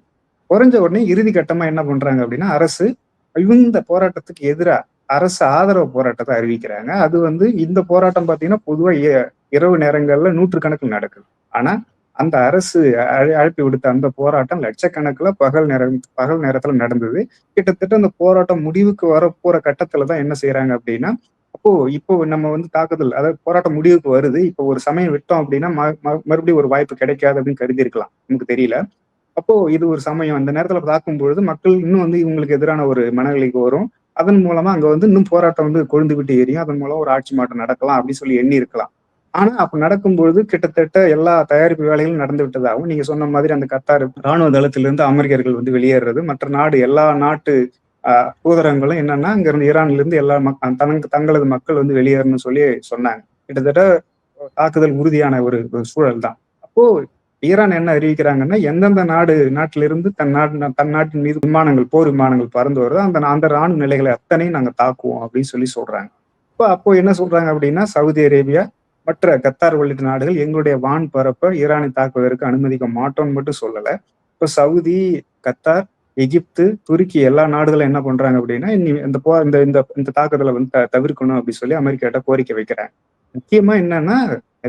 குறைஞ்ச உடனே இறுதி கட்டமா என்ன பண்றாங்க அப்படின்னா, அரசு இந்த போராட்டத்துக்கு எதிரா அரசு ஆதரவு போராட்டத்தை அறிவிக்கிறாங்க. அது வந்து இந்த போராட்டம் பாத்தீங்கன்னா பொதுவா இரவு நேரங்கள்ல நூற்றுக்கணக்கில் நடக்குது. ஆனா அந்த அரசு அழைப்பு விடுத்த அந்த போராட்டம் லட்சக்கணக்கில் பகல் நேரத்துல நடந்தது. கிட்டத்தட்ட அந்த போராட்டம் முடிவுக்கு வரப்போற கட்டத்துலதான் என்ன செய்யறாங்க அப்படின்னா, இப்போ நம்ம வந்து தாக்குதல், அதாவது போராட்டம் முடிவுக்கு வருது, இப்போ ஒரு சமயம் விட்டோம் அப்படின்னா மறுபடியும் ஒரு வாய்ப்பு கிடைக்காது அப்படின்னு கருதி இருக்கலாம், நமக்கு தெரியல. அப்போ இது ஒரு சமயம், அந்த நேரத்துல தாக்கும் பொழுது மக்கள் இன்னும் வந்து இவங்களுக்கு எதிரான ஒரு மனநிலைக்கு வரும். அதன் மூலமா அங்க வந்து இன்னும் போராட்டம் வந்து கொழுந்து விட்டு எரியும். அதன் மூலம் ஒரு ஆட்சி மாற்றம் நடக்கலாம் அப்படின்னு சொல்லி எண்ணி இருக்கலாம். ஆனா அப்ப நடக்கும்பொழுது கிட்டத்தட்ட எல்லா தயாரிப்பு வேலைகளும் நடந்து விட்டதாகவும், நீங்க சொன்ன மாதிரி அந்த கத்தார் ராணுவ தளத்திலிருந்து அமெரிக்கர்கள் வந்து வெளியேறது, மற்ற எல்லா நாட்டு தூதரங்களும் என்னன்னா அங்க இருந்து ஈரான்ல இருந்து எல்லா தங்களது மக்கள் வந்து வெளியேறணும்னு சொல்லி சொன்னாங்க. கிட்டத்தட்ட தாக்குதல் உறுதியான ஒரு சூழல் தான். அப்போ ஈரான் என்ன அறிவிக்கிறாங்கன்னா, எந்தெந்த நாட்டிலிருந்து தன் நாட்டின் மீது போர் விமானங்கள் பறந்து வருதோ அந்த ராணுவ நிலைகளை அத்தனையும் நாங்க தாக்குவோம் அப்படின்னு சொல்லி சொல்றாங்க. அப்போ என்ன சொல்றாங்க அப்படின்னா, சவுதி அரேபியா மற்ற கத்தார் உள்ளிட்ட நாடுகள் எங்களுடைய வான் பரப்ப ஈரானை தாக்குவதற்கு அனுமதிக்க மாட்டோம்னு மட்டும் சொல்லல. இப்போ சவுதி, கத்தார், எகிப்து, துருக்கி எல்லா நாடுகளும் என்ன பண்றாங்க அப்படின்னா, இந்த தாக்குதலை வந்து தவிர்க்கணும் அப்படின்னு சொல்லி அமெரிக்காட்ட கோரிக்கை வைக்கிறாங்க. முக்கியமா என்னன்னா,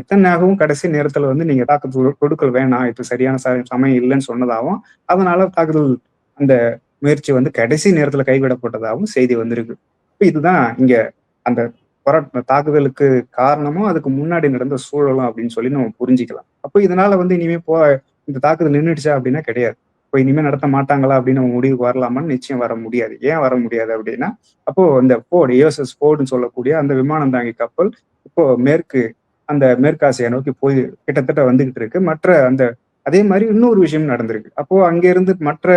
எத்தனையாகவும் கடைசி நேரத்துல வந்து நீங்க தாக்குதல் கொடுக்கல் வேணாம், இப்ப சரியான சமயம் இல்லைன்னு சொன்னதாகவும், அதனால தாக்குதல் அந்த முயற்சி வந்து கடைசி நேரத்துல கைவிடப்பட்டதாகவும் செய்தி வந்திருக்கு. இப்ப இதுதான் இங்க அந்த தாக்குதலுக்கு காரணமும் அதுக்கு முன்னாடி நடந்த சூழலும் அப்படின்னு சொல்லி நம்ம புரிஞ்சுக்கலாம். அப்போ இதனால வந்து இனிமே இந்த தாக்குதல் நின்றுடுச்சா அப்படின்னா கிடையாது. இப்போ இனிமே நடத்த மாட்டாங்களா அப்படின்னு நம்ம முடிவுக்கு வரலாமான்னு நிச்சயம் வர முடியாது. ஏன் வர முடியாது அப்படின்னா, அப்போ இந்த USS ஃபோர்டுன்னு சொல்லக்கூடிய அந்த விமானம் தாங்கி கப்பல் இப்போ மேற்காசியா நோக்கி போய் கிட்டத்தட்ட வந்துகிட்டு இருக்கு. அதே மாதிரி இன்னொரு விஷயம் நடந்திருக்கு. அப்போ அங்க இருந்து மற்ற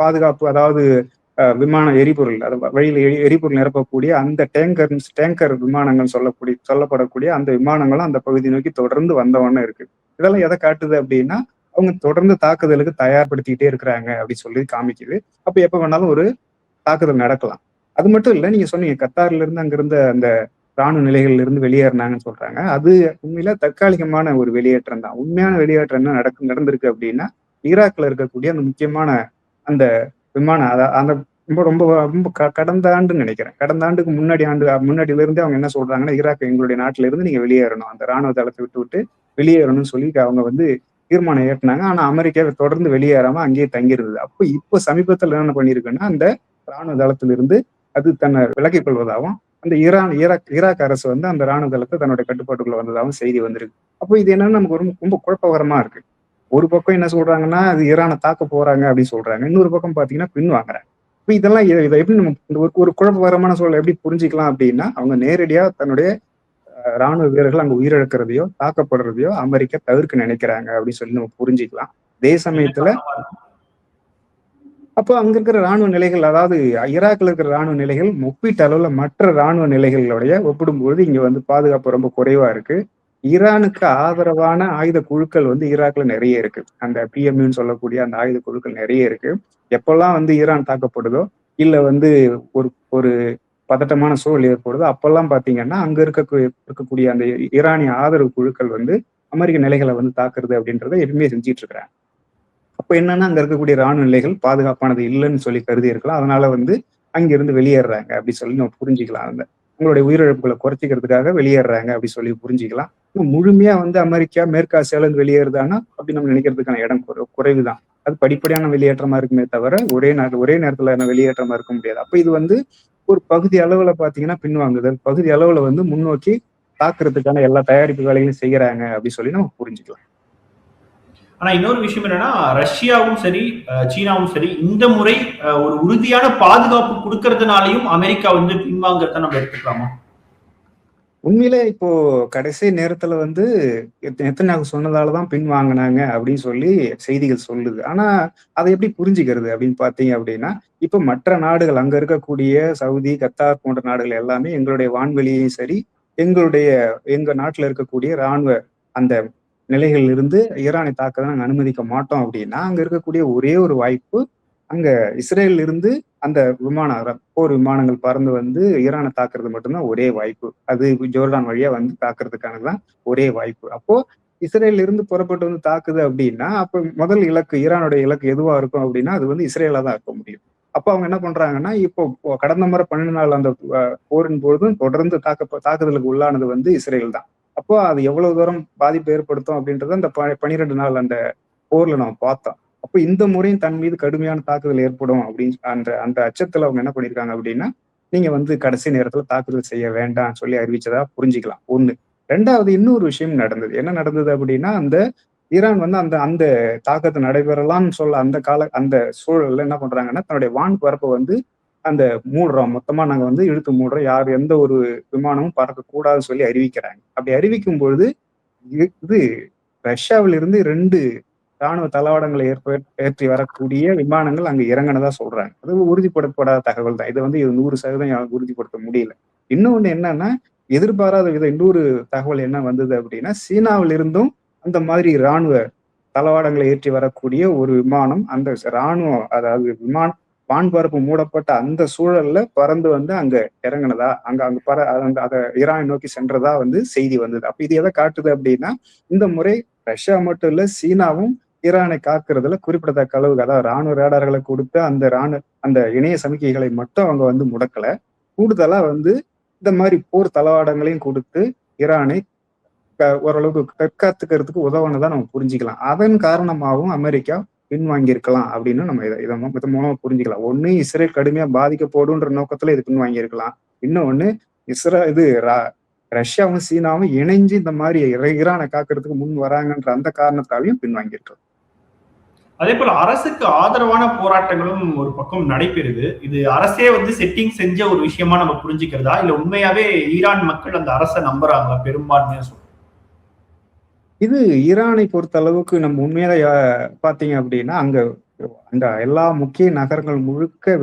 பாதுகாப்பு, அதாவது விமான எரிபொருள், வழியில் எரிபொருள் நிரப்பக்கூடிய அந்த டேங்கர் விமானங்கள் சொல்லப்படக்கூடிய அந்த விமானங்களும் அந்த பகுதி நோக்கி தொடர்ந்து வந்தவண்ணம் இருக்கு. இதெல்லாம் எதை காட்டுது அப்படின்னா, அவங்க தொடர்ந்து தாக்குதலுக்கு தயார்படுத்திக்கிட்டே இருக்கிறாங்க அப்படின்னு சொல்லி காமிக்குது. அப்ப எப்ப வேணாலும் ஒரு தாக்குதல் நடக்கலாம். அது மட்டும் இல்ல, நீங்க சொன்னீங்க கத்தார்ல இருந்து அங்க இருந்த அந்த ராணுவ நிலைகள்ல இருந்து வெளியேறினாங்கன்னு சொல்றாங்க. அது உண்மையில தற்காலிகமான ஒரு வெளியேற்றம் தான். உண்மையான வெளியேற்றம் என்ன நடந்திருக்கு அப்படின்னா, ஈராக்ல இருக்கக்கூடிய அந்த முக்கியமான அந்த விமானம் அந்த ரொம்ப ரொம்ப ரொம்ப கடந்த ஆண்டுன்னு நினைக்கிறேன். கடந்த ஆண்டுக்கு முன்னாடியில இருந்தே அவங்க என்ன சொல்றாங்கன்னா, ஈராக் எங்களுடைய நாட்டில இருந்து நீங்க வெளியேறணும். அந்த ராணுவ தளத்தை விட்டு வெளியேறணும்னு சொல்லி அவங்க வந்து தீர்மானம் ஏற்றினாங்க. ஆனா அமெரிக்கா தொடர்ந்து வெளியேறாம அங்கேயே தங்கியிருந்தது. அப்போ இப்போ சமீபத்தில் என்ன பண்ணிருக்குன்னா, அந்த ராணுவ தளத்திலிருந்து அது தன்னை விலக்கிக் கொள்வதாகவும், அந்த ஈராக் அரசு வந்து அந்த ராணுவ தளத்தை தன்னுடைய கட்டுப்பாட்டுக்குள்ள வந்ததாகவும் செய்தி வந்திருக்கு. அப்போ இது என்னன்னா நமக்கு ரொம்ப குழப்பகரமா இருக்கு. ஒரு பக்கம் என்ன சொல்றாங்கன்னா, அது ஈரானை தாக்க போறாங்க அப்படின்னு சொல்றாங்க. இன்னொரு பக்கம் பாத்தீங்கன்னா பின் வாங்குறாங்க. இப்ப இதெல்லாம் இதை எப்படி நம்ம ஒரு குழப்பகரமான சூழலை எப்படி புரிஞ்சுக்கலாம் அப்படின்னா, அவங்க நேரடியா தன்னுடைய ராணுவ வீரர்கள் அங்க உயிரிழக்கிறதையோ தாக்கப்படுறதையோ அமெரிக்கா தவிர்க்க நினைக்கிறாங்க அப்படின்னு சொல்லி நம்ம புரிஞ்சுக்கலாம். அதே சமயத்துல அப்போ அங்க இருக்கிற ராணுவ நிலைகள், அதாவது ஈராக்ல இருக்கிற ராணுவ நிலைகள் ஒப்பீட்டு அளவுல மற்ற ராணுவ நிலைகளோடைய ஒப்பிடும்போது இங்க வந்து பாதுகாப்பு ரொம்ப குறைவா இருக்கு. ஈரானுக்கு ஆதரவான ஆயுத குழுக்கள் வந்து ஈராக்ல நிறைய இருக்கு. அந்த பிஎம்யூன்னு சொல்லக்கூடிய அந்த ஆயுத குழுக்கள் நிறைய இருக்கு. எப்பெல்லாம் வந்து ஈரான் தாக்கப்படுதோ இல்ல வந்து ஒரு ஒரு பதட்டமான சூழல் ஏற்படுதோ அப்பெல்லாம் பாத்தீங்கன்னா அங்க இருக்கக்கூடிய அந்த ஈரானிய ஆதரவு குழுக்கள் வந்து அமெரிக்க நிலைகளை வந்து தாக்குறது அப்படின்றத எப்பவுமே செஞ்சிட்டு இருக்கிறாங்க. அப்ப என்னன்னா அங்க இருக்கக்கூடிய ராணுவ நிலைகள் பாதுகாப்பானது இல்லைன்னு சொல்லி கருதி இருக்கலாம். அதனால வந்து அங்கிருந்து வெளியேறாங்க அப்படி சொல்லி நம்ம புரிஞ்சுக்கலாம். அந்த உங்களுடைய உயிரிழப்புகளை குறைச்சிக்கிறதுக்காக வெளியேறாங்க அப்படி சொல்லி புரிஞ்சுக்கலாம். முழுமையா வந்து அமெரிக்கா மேற்கு ஆசியால இருந்து வெளியேறுதானா அப்படி நம்ம நினைக்கிறதுக்கான இடம் குறைவுதான். அது படிப்படியான வெளியேற்றமா இருக்குமே தவிர ஒரே நேரத்துல வெளியேற்றமா இருக்க முடியாது. அப்ப இது வந்து ஒரு பகுதி அளவுல பாத்தீங்கன்னா பின்வாங்குதல், பகுதி அளவுல வந்து முன்னோக்கி தாக்குறதுக்கான எல்லா தயாரிப்பு வேலைகளையும் செய்யறாங்க அப்படி சொல்லி நம்ம புரிஞ்சுக்கலாம். ஆனா இன்னொரு விஷயம் என்னன்னா, ரஷ்யாவும் சரி சீனாவும் சரி இந்த முறை ஒரு உறுதியான பாதுகாப்பு கொடுக்கறதுனாலையும் அமெரிக்கா வந்து பின்வாங்கறத நம்ம எடுத்துக்கலாமா? உண்மையிலே இப்போ கடைசி நேரத்துல வந்து நெத்தன்யாகு சொன்னதாலதான் பின்வாங்கினாங்க அப்படின்னு சொல்லி செய்திகள் சொல்லுது. ஆனா அதை எப்படி புரிஞ்சுக்கிறது அப்படின்னு பாத்தீங்க அப்படின்னா, இப்ப மற்ற நாடுகள் அங்க இருக்கக்கூடிய சவுதி, கத்தார் போன்ற நாடுகள் எல்லாமே எங்களுடைய வான்வெளியையும் சரி, எங்க நாட்டுல இருக்கக்கூடிய ராணுவ அந்த நிலைகளில் இருந்து ஈரானை தாக்க நாங்க அனுமதிக்க மாட்டோம் அப்படின்னா, அங்க இருக்கக்கூடிய ஒரே ஒரு வாய்ப்பு அங்க இஸ்ரேல்ல இருந்து அந்த போர் விமானங்கள் பறந்து வந்து ஈரானை தாக்குறது மட்டும்தான் ஒரே வாய்ப்பு. அது ஜோர்டான் வழியா வந்து தாக்குறதுக்கானதான் ஒரே வாய்ப்பு. அப்போ இஸ்ரேல்ல இருந்து புறப்பட்டு வந்து தாக்குது அப்படின்னா, அப்ப முதல் இலக்கு ஈரானுடைய இலக்கு எதுவா இருக்கும் அப்படின்னா அது வந்து இஸ்ரேலா தான் இருக்க முடியும். அப்போ அவங்க என்ன பண்றாங்கன்னா, இப்போ கடந்த முறை 12 நாள் அந்த போரின் பொழுதும் தொடர்ந்து தாக்குதலுக்கு உள்ளானது வந்து இஸ்ரேல் தான். அப்போ அது எவ்வளவு தூரம் பாதிப்பு ஏற்படுத்தும் அப்படின்றத அந்த 12 நாள் அந்த போர்ல நம்ம பார்த்தோம். அப்போ இந்த முறையும் தன் மீது கடுமையான தாக்குதல் ஏற்படும் அப்படின்னு அந்த அச்சத்துல அவங்க என்ன பண்ணிருக்காங்க அப்படின்னா, நீங்க வந்து கடைசி நேரத்துல தாக்குதல் செய்ய வேண்டாம் சொல்லி அறிவிச்சதா புரிஞ்சுக்கலாம். ஒண்ணு. 2வது இன்னொரு விஷயம் நடந்தது. என்ன நடந்தது அப்படின்னா, அந்த ஈரான் வந்து அந்த அந்த தாக்கத்தை நடைபெறலாம்னு சொல்ல அந்த சூழல்ல என்ன பண்றாங்கன்னா, தன்னுடைய வான் பரப்பை வந்து அந்த மூடுறோம். மொத்தமா நாங்க வந்து இழுத்து மூடுறோம். எந்த ஒரு விமானமும் பறக்க கூடாதுன்னு சொல்லி அறிவிக்கிறாங்க. அப்படி அறிவிக்கும் பொழுது இது ரஷ்யாவில இருந்து 2 ராணுவ தளவாடங்களை ஏற்றி வரக்கூடிய விமானங்கள் அங்க இறங்கினதா சொல்றாங்க. அது உறுதிப்படுத்தப்படாத தகவல் தான். இதை வந்து 100% உறுதிப்படுத்த முடியல. இன்னொன்னு என்னன்னா, எதிர்பாராத இன்னொரு தகவல் என்ன வந்தது அப்படின்னா, சீனாவில இருந்தும் அந்த மாதிரி ராணுவ தளவாடங்களை ஏற்றி வரக்கூடிய ஒரு விமானம் அந்த ராணுவம், அதாவது வான்பரப்பு மூடப்பட்ட அந்த சூழல்ல பறந்து வந்து அங்க இறங்குனதா, அத ஈரானை நோக்கி சென்றதா வந்து செய்தி வந்தது. அப்ப இது எதை காட்டுது அப்படின்னா, இந்த முறை ரஷ்யா மட்டும் இல்ல, சீனாவும் ஈரானை காக்குறதுல குறிப்பிடத்தக்க அளவுக்கு, அதாவது ராணுவ ரேடார்களை கொடுத்து அந்த இணைய சமிக்கைகளை மட்டும் அவங்க வந்து முடக்கல. கூடுதலா வந்து இந்த மாதிரி போர் தளவாடங்களையும் கொடுத்து ஈரானை ஓரளவுக்கு தற்காத்துக்கிறதுக்கு உதவுனதான் நம்ம புரிஞ்சுக்கலாம். அதன் காரணமாகவும் அமெரிக்கா பின்வாங்கி இருக்கலாம் அப்படின்னு நம்ம இதை மூலமா புரிஞ்சுக்கலாம். ஒண்ணு இஸ்ரேல் கடுமையா பாதிக்கப்படுன்ற நோக்கத்துல இது பின்வாங்கி இருக்கலாம். இன்னொன்னு ரஷ்யாவும் சீனாவும் இணைஞ்சு இந்த மாதிரி ஈரானை காக்குறதுக்கு முன் வராங்கன்ற அந்த காரணத்தாலையும் பின்வாங்கி இருக்கலாம். அதே போல அரசுக்கு ஆதரவான போராட்டங்களும் ஒரு பக்கம் நடைபெறுது. இது அரசே வந்து செட்டிங் செஞ்ச ஒரு விஷயமா நம்ம புரிஞ்சுக்கிறதா, இல்ல உண்மையாவே ஈரான் மக்கள் அந்த அரசை நம்புறாங்களா பெரும்பான்மையா சொல்றோம்? இது ஈரானை பொறுத்த அளவுக்கு நம்ம உண்மையில பாத்தீங்க அப்படின்னா, அங்க அந்த எல்லா முக்கிய நகரங்கள் முழுக்க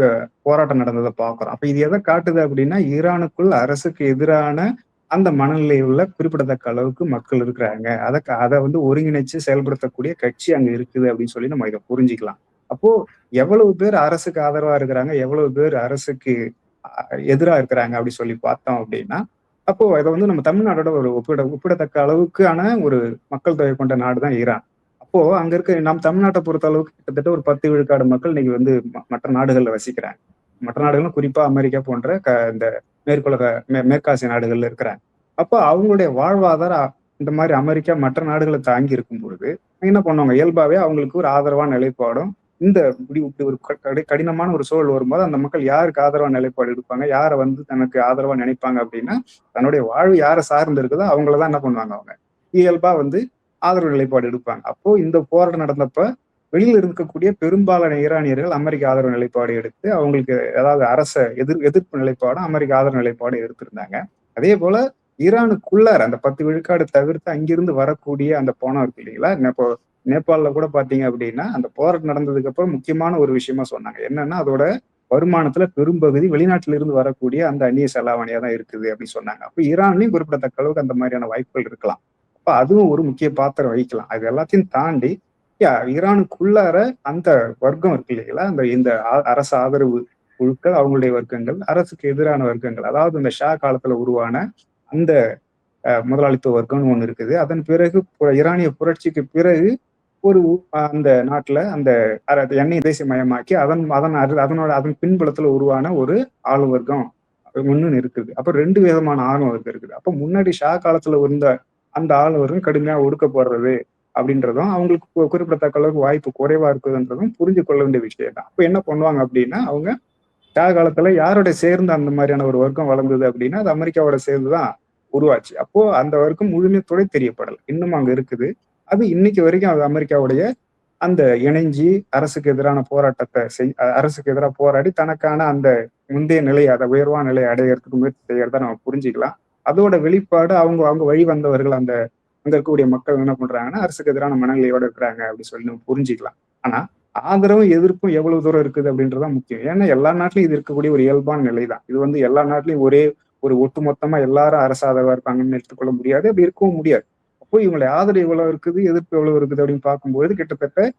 போராட்டம் நடந்ததை பாக்குறோம். அப்ப இது எதை காட்டுது அப்படின்னா, ஈரானுக்குள் அரசுக்கு எதிரான அந்த மனநிலை உள்ள குறிப்பிடத்தக்க அளவுக்கு மக்கள் இருக்கிறாங்க. அதை வந்து ஒருங்கிணைச்சு செயல்படுத்தக்கூடிய கட்சி அங்க இருக்குது அப்படின்னு சொல்லி நம்ம இதை புரிஞ்சுக்கலாம். அப்போ எவ்வளவு பேர் அரசுக்கு ஆதரவா இருக்கிறாங்க, எவ்வளவு பேர் அரசுக்கு எதிரா இருக்கிறாங்க அப்படி சொல்லி பார்த்தோம் அப்படின்னா, அப்போ இதை வந்து நம்ம தமிழ்நாடோட ஒரு ஒப்பிடத்தக்க அளவுக்கான ஒரு மக்கள் தொகை கொண்ட நாடு தான் ஈரான். அப்போ அங்க இருக்க நம்ம தமிழ்நாட்டை பொறுத்த அளவுக்கு கிட்டத்தட்ட ஒரு 10 விழுக்காடு மக்கள் இன்னைக்கு வந்து மற்ற நாடுகள்ல வசிக்கிறாங்க. மற்ற நாடுகளும் குறிப்பா அமெரிக்கா போன்ற இந்த மேற்காசிய நாடுகள்ல இருக்கிறாங்க. அப்போ அவங்களுடைய வாழ்வாதாரம் இந்த மாதிரி அமெரிக்கா மற்ற நாடுகளை தாங்கி இருக்கும் பொழுது என்ன பண்ணுவாங்க, இயல்பாவே அவங்களுக்கு ஒரு ஆதரவான நிலைப்பாடும் இந்த இப்படி ஒரு கடினமான ஒரு சூழல் வரும்போது அந்த மக்கள் யாருக்கு ஆதரவா நிலைப்பாடு எடுப்பாங்க, யாரை வந்து தனக்கு ஆதரவா நினைப்பாங்க அப்படின்னா தன்னுடைய வாழ்வு யாரை சார்ந்து இருக்குதோ அவங்களதான் என்ன பண்ணுவாங்க, அவங்க இயல்பா வந்து ஆதரவு நிலைப்பாடு எடுப்பாங்க. அப்போ இந்த போராட்டம் நடந்தப்ப வெளியில இருக்கக்கூடிய பெரும்பாலான ஈரானியர்கள் அமெரிக்க ஆதரவு நிலைப்பாடு எடுத்து அவங்களுக்கு ஏதாவது எதிர்ப்பு நிலைப்பாடும் அமெரிக்க ஆதரவு நிலைப்பாடு எடுத்திருந்தாங்க. அதே போல ஈரானுக்குள்ளார அந்த 10 விழுக்காடு தவிர்த்து அங்கிருந்து வரக்கூடிய அந்த பணம் இருக்கு இல்லைங்களா, இப்போ நேபாளில கூட பாத்தீங்க அப்படின்னா அந்த போராட்டம் நடந்ததுக்கு அப்புறம் முக்கியமான ஒரு விஷயமா சொன்னாங்க. என்னன்னா அதோட வருமானத்துல பெரும்பகுதி வெளிநாட்டில இருந்து வரக்கூடிய அந்த அந்நிய செலாவணியா தான் இருக்குது அப்படின்னு சொன்னாங்க. அப்ப ஈரான்லயும் குறிப்பிடத்தக்க அளவுக்கு அந்த மாதிரியான வாய்ப்புகள் இருக்கலாம். அப்ப அதுவும் ஒரு முக்கிய பாத்திரம் வகிக்கலாம். அது எல்லாத்தையும் தாண்டி ஈரானுக்குள்ளார அந்த வர்க்கம் இருக்கு இல்லைங்களா, இந்த அரசு ஆதரவு குழுக்கள், அவங்களுடைய வர்க்கங்கள், அரசுக்கு எதிரான வர்க்கங்கள், அதாவது இந்த ஷா காலத்துல உருவான அந்த முதலாளித்துவ வர்க்கம்னு ஒண்ணு இருக்குது. அதன் பிறகு ஈரானிய புரட்சிக்கு பிறகு ஒரு அந்த நாட்டுல அந்த எண்ணெய் தேசியமயமாக்கி அதன் பின்புலத்துல உருவான ஒரு ஆளு வர்க்கம் ஒண்ணு இருக்குது. அப்ப 2 விதமான ஆணவ வர்க்கம் இருக்குது. அப்ப முன்னாடி ஷா காலத்துல இருந்த அந்த ஆளு வர்க்கம் கடுமையா ஒடுக்கப்படுறது அப்படின்றதும் அவங்களுக்கு குறிப்பிடத்தக்க அளவுக்கு வாய்ப்பு குறைவா இருக்குதுன்றதும் புரிஞ்சு கொள்ள வேண்டிய விஷயம் தான். அப்ப என்ன பண்ணுவாங்க அப்படின்னா, அவங்க ஷா காலத்துல யாரோட சேர்ந்து அந்த மாதிரியான ஒரு வர்க்கம் வளர்ந்தது அப்படின்னா அது அமெரிக்காவோட சேர்ந்துதான் உருவாச்சு. அப்போ அந்த வர்க்கம் முழுமையத்தோட தெரியப்படலை, இன்னும் அங்க இருக்குது. அது இன்னைக்கு வரைக்கும் அது அமெரிக்காவுடைய அந்த இணைஞ்சி அரசுக்கு எதிரான போராட்டத்தை அரசுக்கு எதிராக போராடி தனக்கான அந்த முந்தைய நிலையை, அதை உயர்வான நிலையை அடையிறதுக்கு முயற்சி செய்யறத நம்ம புரிஞ்சுக்கலாம். அதோட வெளிப்பாடு அவங்க வழி வந்தவர்கள் அங்க இருக்கக்கூடிய மக்கள் என்ன பண்றாங்கன்னா அரசுக்கு எதிரான மனநிலையோட இருக்கிறாங்க அப்படின்னு சொல்லி நம்ம புரிஞ்சுக்கலாம். ஆனா ஆதரவும் எதிர்ப்பும் எவ்வளவு தூரம் இருக்குது அப்படின்றதான் முக்கியம். ஏன்னா எல்லா நாட்டிலையும் இது இருக்கக்கூடிய ஒரு இயல்பான நிலை தான். இது வந்து எல்லா நாட்டிலையும் ஒரே ஒரு ஒட்டுமொத்தமா எல்லாரும் அரசு ஆதரவா இருப்பாங்கன்னு எடுத்துக்கொள்ள முடியாது, அப்படி இருக்கவும் முடியாது. அப்போ இவங்களுடைய ஆதரவு எவ்வளவு இருக்குது, எதிர்ப்பு எவ்வளவு இருக்குது அப்படின்னு பார்க்கும்போது கிட்டத்தட்ட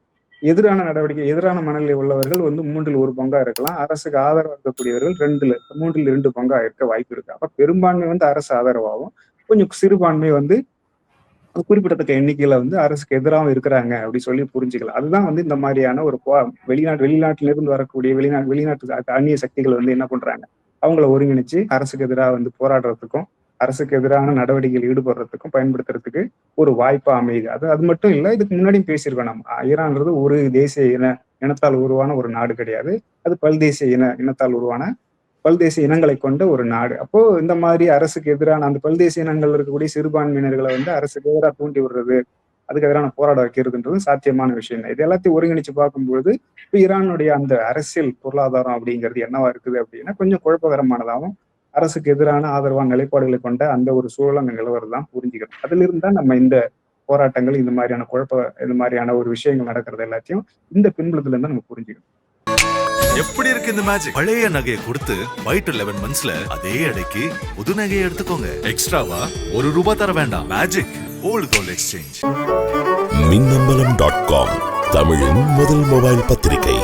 எதிரான நடவடிக்கை, எதிரான மனநிலை உள்ளவர்கள் வந்து 3ல் 1 பங்கா இருக்கலாம், அரசுக்கு ஆதரவு இருக்கக்கூடியவர்கள் 3ல் 2 பங்கா இருக்க வாய்ப்பு இருக்கு. அப்ப பெரும்பான்மை வந்து அரசு ஆதரவாகும், கொஞ்சம் சிறுபான்மை வந்து குறிப்பிடத்தக்க எண்ணிக்கையில வந்து அரசுக்கு எதிராகவும் இருக்கிறாங்க அப்படி சொல்லி புரிஞ்சுக்கலாம். அதுதான் வந்து இந்த மாதிரியான ஒரு வெளிநாட்டில இருந்து வரக்கூடிய வெளிநாட்டு அந்நிய சக்திகள் வந்து என்ன பண்றாங்க, அவங்கள ஒருங்கிணைச்சு அரசுக்கு எதிராக வந்து போராடுறதுக்கும் அரசுக்கு எதிரான நடவடிக்கைகள் ஈடுபடுறதுக்கும் பயன்படுத்துறதுக்கு ஒரு வாய்ப்பா அமையுது. அது மட்டும் இல்ல, இதுக்கு முன்னாடியும் பேசியிருக்கோம் நம்ம, ஈரான்றது ஒரு தேசிய இனத்தால் உருவான ஒரு நாடு கிடையாது, அது பல்தேசிய இனத்தால் உருவான பல்தேசிய இனங்களை கொண்ட ஒரு நாடு. அப்போ இந்த மாதிரி அரசுக்கு எதிரான அந்த பல்தேசிய இனங்கள் இருக்கக்கூடிய சிறுபான்மையினர்களை வந்து அரசுக்கு எதிராக தூண்டி விடுறது, அதுக்கு எதிரான போராட வைக்கிறதுன்றது சாத்தியமான விஷயம் தான். இது எல்லாத்தையும் ஒருங்கிணைச்சு பார்க்கும்பொழுது இப்ப ஈரானுடைய அந்த அரசியல் பொருளாதாரம் அப்படிங்கிறது என்னவா இருக்குது அப்படின்னா கொஞ்சம் குழப்பகரமானதாகவும் அரசுக்கு எதிரான ஆதரவான நிலைப்பாடுகளை கொண்ட அந்த ஒரு சூழல் அங்க நிலவரதான் புரிஞ்சுக்கணும். அதுல இருந்தா நம்ம இந்த போராட்டங்கள், இந்த மாதிரியான ஒரு விஷயங்கள் நடக்கிறது எல்லாத்தையும் இந்த பின்புலத்துல இருந்தா நம்ம புரிஞ்சுக்கணும். எப்படி இருக்கு இந்த மேஜிக்? பழைய நகையை கொடுத்து White 11 monthsல அதே அடைக்கு புது நகையை எடுத்துக்கோங்க. எக்ஸ்ட்ராவா ₹1 தர வேண்டாம். Magic old gold exchange. மின்னம்பலம்.com தமிழின் முதல் மொபைல் பத்திரிகை.